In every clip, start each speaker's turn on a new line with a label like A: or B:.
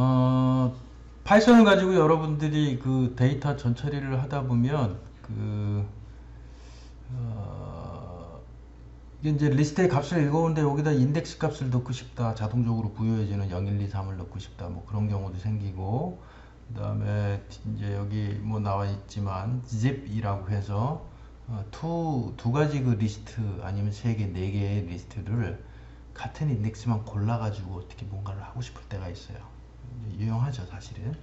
A: 어, 파이썬을 가지고 여러분들이 그 데이터 전처리를 하다 보면 어, 이게 이제 리스트의 값을 읽어오는데 여기다 인덱스 값을 넣고 싶다. 자동적으로 부여해주는 0, 1, 2, 3을 넣고 싶다. 뭐 그런 경우도 생기고, 그 다음에 이제 여기 뭐 나와 있지만 zip이라고 해서 두 가지 그 리스트 아니면 세 개, 네 개의 리스트를 같은 인덱스만 골라가지고 어떻게 뭔가를 하고 싶을 때가 있어요. 유용하죠, 사실은.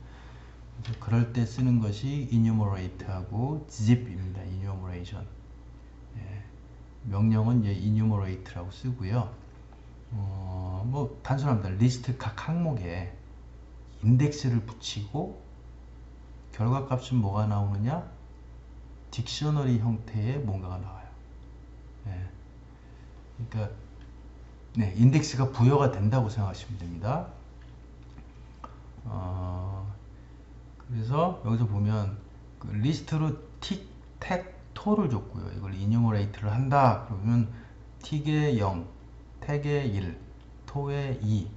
A: 그럴 때 쓰는 것이 enumerate하고 zip입니다. enumeration. 예, 명령은 이제 enumerate라고 쓰고요. 뭐 단순합니다. 리스트 각 항목에 인덱스를 붙이고 결과값은 뭐가 나오느냐? 딕셔너리 형태의 뭔가가 나와요. 예, 그러니까 네, 인덱스가 부여가 된다고 생각하시면 됩니다. 그래서 여기서 보면 그 리스트로 틱, 택, 토를 줬고요. 이걸 이뉴머레이트를 한다. 그러면 틱에 0, 택에 1, 토에 2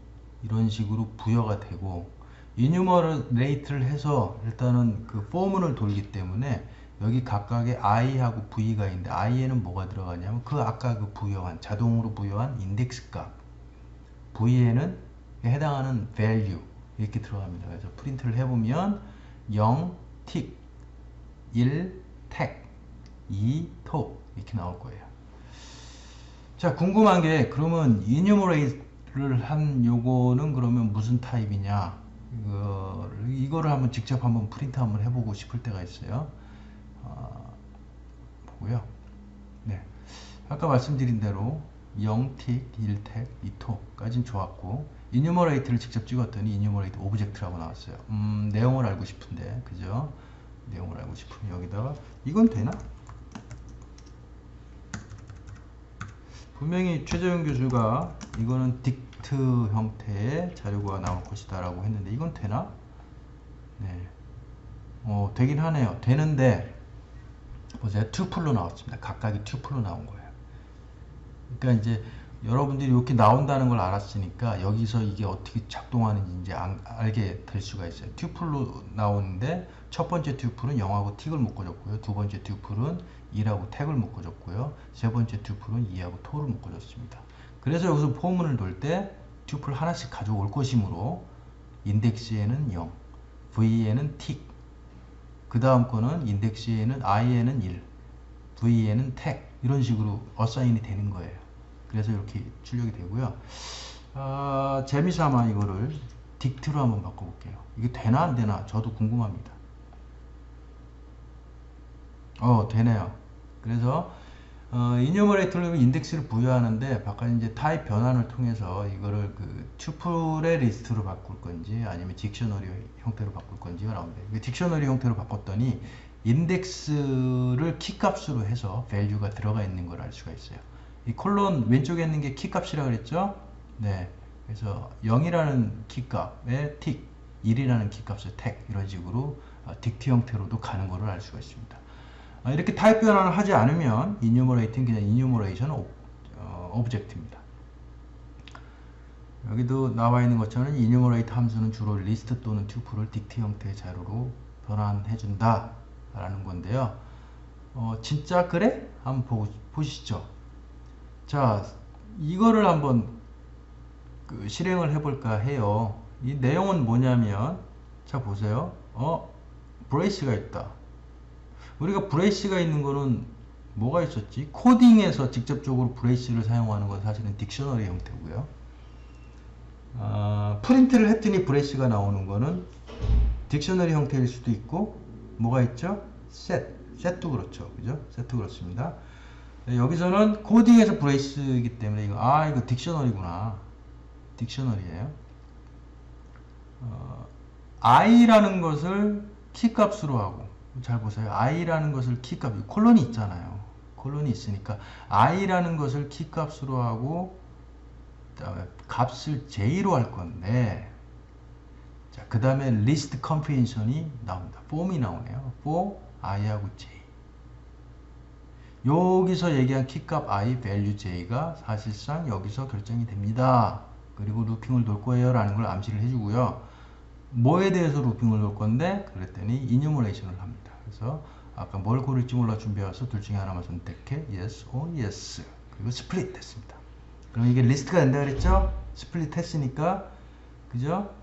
A: 이런 식으로 부여가 되고 이뉴머레이트를 해서 일단은 그 포문을 돌기 때문에 여기 각각의 i하고 v가 있는데 i에는 뭐가 들어가냐면 그 아까 그 부여한 자동으로 부여한 인덱스 값 v에는 해당하는 value 이렇게 들어갑니다. 그래서 프린트를 해보면 0, 틱, 1, 택, 2, 토 이렇게 나올 거예요. 자, 궁금한 게 그러면 enumerate를 한 요거는 그러면 무슨 타입이냐 이거를 한번 직접 한번 프린트 한번 해보고 싶을 때가 있어요. 보고요. 네, 아까 말씀드린 대로 0틱, 1택, 2톡까지는 좋았고 enumerate를 직접 찍었더니 enumerate object라고 나왔어요. 내용을 알고 싶은데 그죠? 내용을 알고 싶으면 여기다가 이건 되나? 분명히 최재형 교수가 이거는 딕트 형태의 자료가 나올 것이다 라고 했는데 이건 되나? 네, 되긴 하네요. 되는데 보세요. 튜플로 나왔습니다. 각각이 튜플로 나온 거예요. 그러니까 이제 여러분들이 이렇게 나온다는 걸 알았으니까 여기서 이게 어떻게 작동하는지 이제 알게 될 수가 있어요. 튜플로 나오는데 첫 번째 튜플은 0하고 틱을 묶어줬고요. 두 번째 튜플은 1하고 택을 묶어줬고요. 세 번째 튜플은 2하고 토를 묶어줬습니다. 그래서 여기서 포문을 돌 때 튜플 하나씩 가져올 것이므로 인덱스에는 0, v에는 틱, 그 다음 거는 인덱스에는 i에는 1, v에는 택 이런 식으로 어사인이 되는 거예요. 그래서 이렇게 출력이 되고요. 재미삼아 이거를 딕트로 한번 바꿔볼게요. 이게 되나 안 되나 저도 궁금합니다. 되네요. 그래서 enumerate로 인덱스를 부여하는데 바깥 이제 타입 변환을 통해서 이거를 그 튜플의 리스트로 바꿀 건지 아니면 딕셔너리 형태로 바꿀 건지가 나옵니다. 딕셔너리 형태로 바꿨더니 인덱스를 키값으로 해서 value가 들어가 있는 걸 알 수가 있어요. 이 콜론 왼쪽에 있는 게 키값이라고 그랬죠? 네. 그래서 0이라는 키값에 틱, 1이라는 키값에 택 이런 식으로 딕트 형태로도 가는 것을 알 수가 있습니다. 이렇게 타입 변환을 하지 않으면 enumerate는 그냥 enumeration object입니다. 여기도 나와 있는 것처럼 enumerate 함수는 주로 리스트 또는 튜플을 딕트 형태의 자료로 변환해 준다 라는 건데요. 진짜 그래? 한번 보시죠. 자, 이거를 한번 실행을 해볼까 해요. 이 내용은 뭐냐면 자 보세요. 브레이스가 있다. 우리가 브레이스가 있는 거는 뭐가 있었지? 코딩에서 직접적으로 브레이스를 사용하는 건 사실은 딕셔너리 형태고요. 프린트를 했더니 브레이스가 나오는 거는 딕셔너리 형태일 수도 있고 뭐가 있죠? 셋도 그렇죠. 그죠? 셋도 그렇습니다. 여기서는 코딩에서 브레이스이기 때문에 이거 딕셔너리구나. 딕셔너리예요. i라는 것을 키값으로 하고 잘 보세요. i라는 것을 키값 콜론이 있잖아요. 콜론이 있으니까 i라는 것을 키값으로 하고 그다음에 값을 j로 할 건데 자, 그 다음에 list comprehension이 나옵니다. form이 나오네요. for i하고 j 여기서 얘기한 키값 i, value j가 사실상 여기서 결정이 됩니다. 그리고 루핑을 돌 거예요 라는 걸 암시를 해주고요. 뭐에 대해서 루핑을 넣을 건데 그랬더니 이뉴머레이션을 합니다. 그래서 아까 뭘 고를지 몰라 준비해서 둘 중에 하나만 선택해. yes or yes. 그리고 스플릿 했습니다. 그럼 이게 리스트가 된다 그랬죠? 스플릿 했으니까 그죠?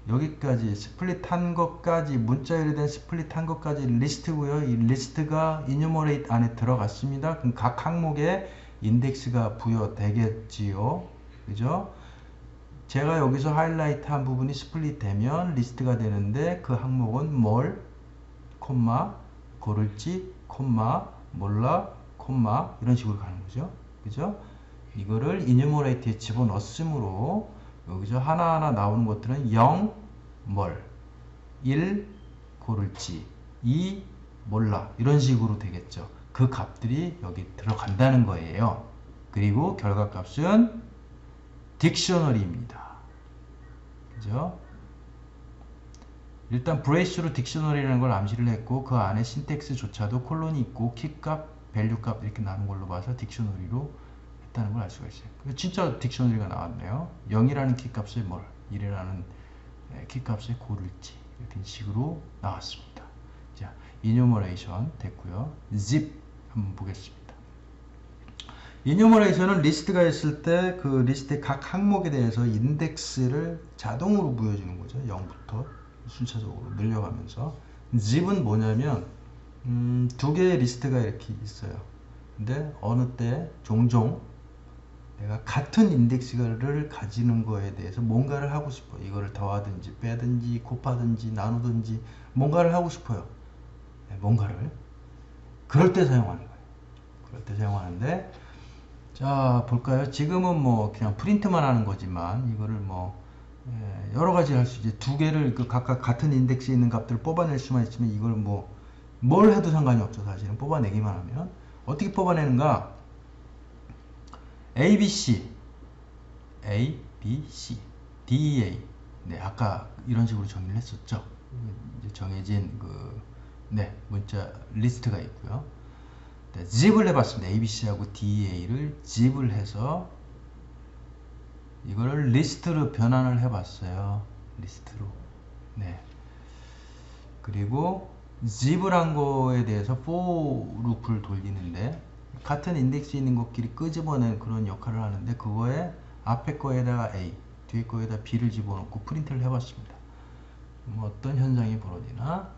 A: 여기까지 스플릿 한 것까지 문자 열이된 스플릿 한 것까지 리스트고요. 이 리스트가 enumerate 안에 들어갔습니다. 그럼 각 항목에 인덱스가 부여되겠지요. 그죠? 제가 여기서 하이라이트 한 부분이 스플릿 되면 리스트가 되는데 그 항목은 뭘, 콤마, 고를지, 콤마, 몰라, 콤마 이런 식으로 가는 거죠. 그죠? 이거를 enumerate에 집어넣었으므로 여기서 하나하나 나오는 것들은 0, 뭘, 1, 고를지, 2, 몰라 이런 식으로 되겠죠. 그 값들이 여기 들어간다는 거예요. 그리고 결과값은 딕셔너리입니다. 그죠? 일단 브레이스로 딕셔너리라는 걸 암시를 했고 그 안에 신텍스조차도 콜론이 있고 키값, 밸류값 이렇게 나눈 걸로 봐서 딕셔너리로 했다는 걸 알 수가 있어요. 진짜 딕셔너리가 나왔네요. 0이라는 키값에 뭘, 1이라는 키값에 고를지 이렇게 식으로 나왔습니다. 자, enumeration 됐고요. zip 한번 보겠습니다. enumeration은 리스트가 있을 때 그 리스트의 각 항목에 대해서 인덱스를 자동으로 부여주는 거죠. 0부터 순차적으로 늘려가면서. zip은 뭐냐면 두 개의 리스트가 이렇게 있어요. 근데 어느 때 종종 내가 같은 인덱스를 가지는 거에 대해서 뭔가를 하고 싶어. 이거를 더하든지 빼든지 곱하든지 나누든지 뭔가를 하고 싶어요. 뭔가를. 그럴 때 사용하는 거예요. 그럴 때 사용하는데 자 볼까요? 지금은 뭐 그냥 프린트만 하는 거지만 이거를 뭐 여러 가지 할 수 있지. 두 개를 그 각각 같은 인덱스에 있는 값들을 뽑아낼 수만 있으면 이걸 뭐 뭘 해도 상관이 없죠. 사실은 뽑아내기만 하면 어떻게 뽑아내는가? A, B, C, A, B, C, D, A. 네, 아까 이런 식으로 정리를 했었죠. 이제 정해진 문자 리스트가 있고요. 네, zip을 해봤습니다. A, B, C하고 D, A를 zip을 해서 이거를 리스트로 변환을 해봤어요. 리스트로. 네. 그리고 zip을 한 거에 대해서 for 루프를 돌리는데 같은 인덱스에 있는 것끼리 끄집어내는 그런 역할을 하는데 그거에 앞에 거에다가 A, 뒤에 거에다 B를 집어넣고 프린트를 해봤습니다. 어떤 현상이 벌어지나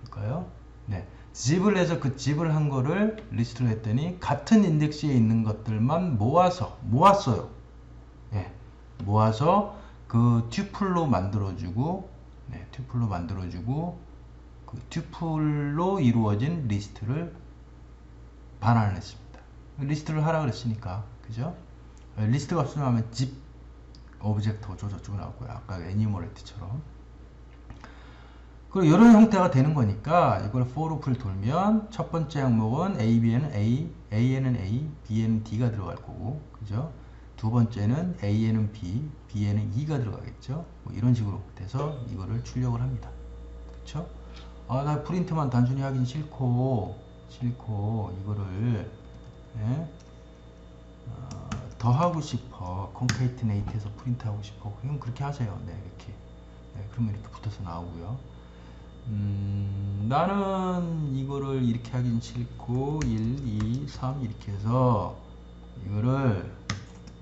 A: 볼까요? 네, zip을 해서 그 zip을 한 거를 리스트로 했더니 같은 인덱스에 있는 것들만 모았어요. 네, 모아서 그 튜플로 만들어주고, 네, 튜플로 만들어주고 그 튜플로 이루어진 리스트를 반환을 했습니다. 리스트를 하라 그랬으니까 그죠? 리스트가 없으면 하면 zip 오브젝트 어쩌고저쩌고 나오고요. 아까 enumerate처럼. 그리고 이런 형태가 되는 거니까 이걸 for loop를 돌면 첫 번째 항목은 A, B에는 A, A에는 A, B에는 D가 들어갈 거고 그죠? 두 번째는 A에는 B, B에는 E가 들어가겠죠? 뭐 이런 식으로 돼서 이거를 출력을 합니다. 그쵸? 아, 나 프린트만 단순히 하긴 싫고 이거를 더 하고 싶어. concatenate해서 프린트 하고 싶어. 그럼 그렇게 하세요. 네, 이렇게. 네, 그러면 이렇게 붙어서 나오고요. 나는 이거를 이렇게 하긴 싫고 1, 2, 3 이렇게 해서 이거를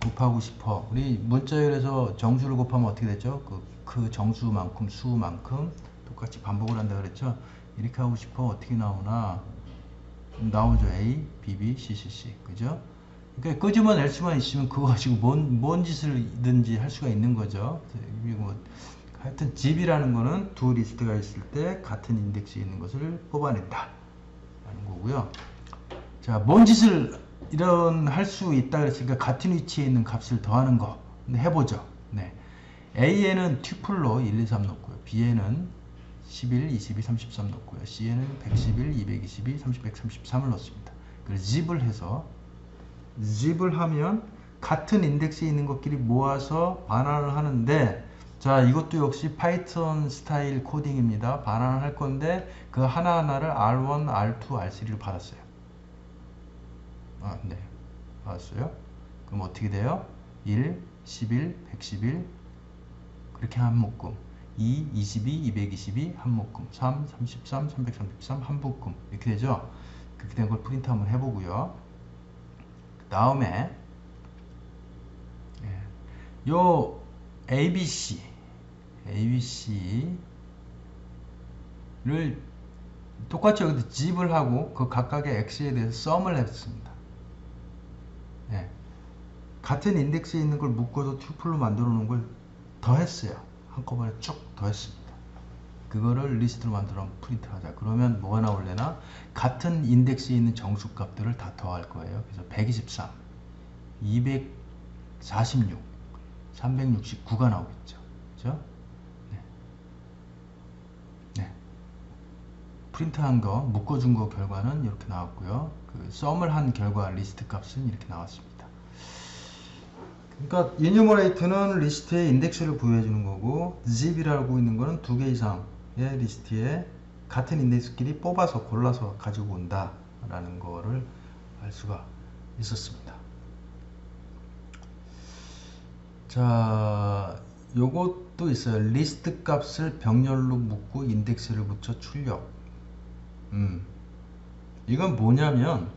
A: 곱하고 싶어. 우리 문자열에서 정수를 곱하면 어떻게 되죠? 그 정수만큼 수만큼 똑같이 반복을 한다 그랬죠? 이렇게 하고 싶어. 어떻게 나오나? 나오죠. A, B, B, C, C, C. 그죠? 그러니까 끄집어낼 수만 있으면 그거 가지고 뭔 짓을든지 할 수가 있는 거죠. 그리고 하여튼 zip이라는 거는 두 리스트가 있을 때 같은 인덱스에 있는 것을 뽑아낸다 라는 거고요. 자, 뭔 짓을 할 수 있다 그랬으니까 같은 위치에 있는 값을 더하는 거 해보죠. 네. A에는 튜플로 1, 2, 3 넣고요. B에는 11, 22, 33 넣고요. C에는 111, 222, 30, 133을 넣습니다. 그래서 zip을 하면 같은 인덱스에 있는 것끼리 모아서 반환을 하는데 자, 이것도 역시 파이썬 스타일 코딩입니다. 반환을 할 건데 그 하나하나를 R1, R2, R3를 받았어요. 아, 네. 받았어요. 그럼 어떻게 돼요? 1, 11, 111 그렇게 한 묶음. 2, 22, 222 한 묶음, 3, 33, 333 한 묶음 이렇게 되죠. 그렇게 된 걸 프린트 한번 해보고요. 그 다음에 요 ABC를 똑같이 여기서 집을 하고 그 각각의 x에 대해서 썸을 했습니다. 예. 같은 인덱스에 있는 걸 묶어서 튜플로 만들어 놓은 걸 더했어요. 한꺼번에 쭉 더했습니다. 그거를 리스트로 만들어 프린트 하자. 그러면 뭐가 나올래나? 같은 인덱스에 있는 정수값들을 다 더할 거예요. 그래서 123, 246, 369가 나오겠죠. 그죠? 네. 네. 프린트한 거, 묶어준 거 결과는 이렇게 나왔고요. 그 썸을 한 결과 리스트 값은 이렇게 나왔습니다. 그러니까 enumerate는 리스트에 인덱스를 부여해 주는 거고 zip이라고 있는 거는 두 개 이상의 리스트에 같은 인덱스끼리 뽑아서 골라서 가지고 온다 라는 거를 알 수가 있었습니다. 자, 요것도 있어요. 리스트 값을 병렬로 묶고 인덱스를 붙여 출력. 이건 뭐냐면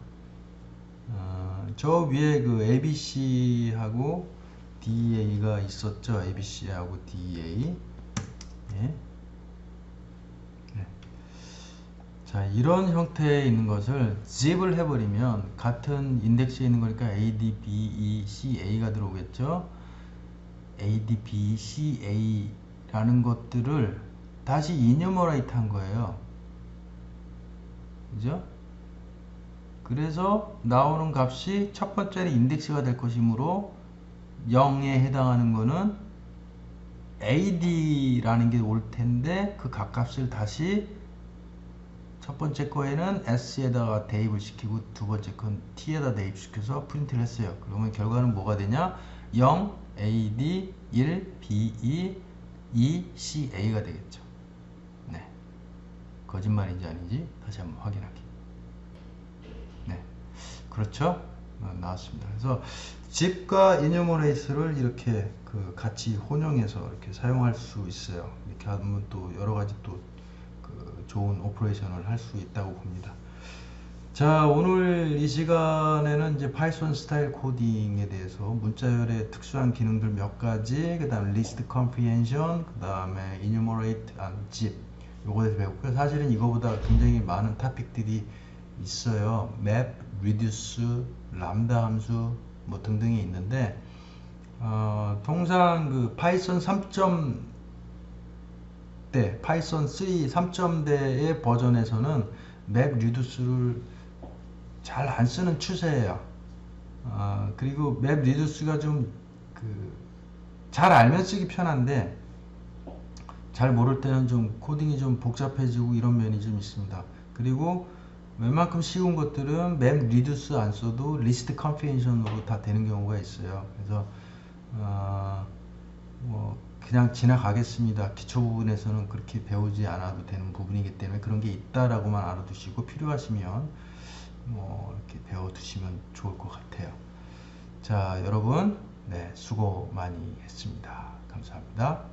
A: 저 위에 그 ABC하고 DEA가 있었죠. ABC하고 DEA. 예. 네. 자, 이런 형태에 있는 것을 zip을 해버리면 같은 인덱스에 있는 거니까 A, D, B, E, C, A가 들어오겠죠. A, D, B, C, A라는 것들을 다시 enumerate 한 거예요. 그죠? 그래서 나오는 값이 첫 번째는 인덱스가 될 것이므로 0에 해당하는 거는 AD라는 게 올 텐데 그 값값을 다시 첫 번째 거에는 S에다가 대입을 시키고 두 번째 건 T에다 대입시켜서 프린트를 했어요. 그러면 결과는 뭐가 되냐? 0, AD, 1, BE, 2, CA가 되겠죠. 네. 거짓말인지 아닌지 다시 한번 확인하기. 네. 그렇죠? 나왔습니다. 그래서 zip과 enumerate를 이렇게 그 같이 혼용해서 이렇게 사용할 수 있어요. 이렇게 하면 또 여러 가지 또 그 좋은 오퍼레이션을 할 수 있다고 봅니다. 자, 오늘 이 시간에는 이제 파이썬 스타일 코딩에 대해서 문자열의 특수한 기능들 몇 가지, 그 다음 리스트 컴프리헨션, 그 다음에 enumerate and zip 요거에 대해서 배웠고요. 사실은 이거보다 굉장히 많은 토픽들이 있어요. map, reduce, 람다 함수 뭐 등등이 있는데 통상 그 파이썬 3.대, 파이썬 3 3.대의 버전에서는 map, reduce를 잘 안 쓰는 추세예요. 그리고 map, reduce가 좀 잘 알면 쓰기 편한데 잘 모를 때는 좀 코딩이 좀 복잡해지고 이런 면이 좀 있습니다. 그리고 웬만큼 쉬운 것들은 map, reduce 안 써도 리스트 컴프리헨션으로 다 되는 경우가 있어요. 그래서 뭐 그냥 지나가겠습니다. 기초 부분에서는 그렇게 배우지 않아도 되는 부분이기 때문에 그런 게 있다라고만 알아두시고 필요하시면 뭐 이렇게 배워두시면 좋을 것 같아요. 자, 여러분, 네, 수고 많이 했습니다. 감사합니다.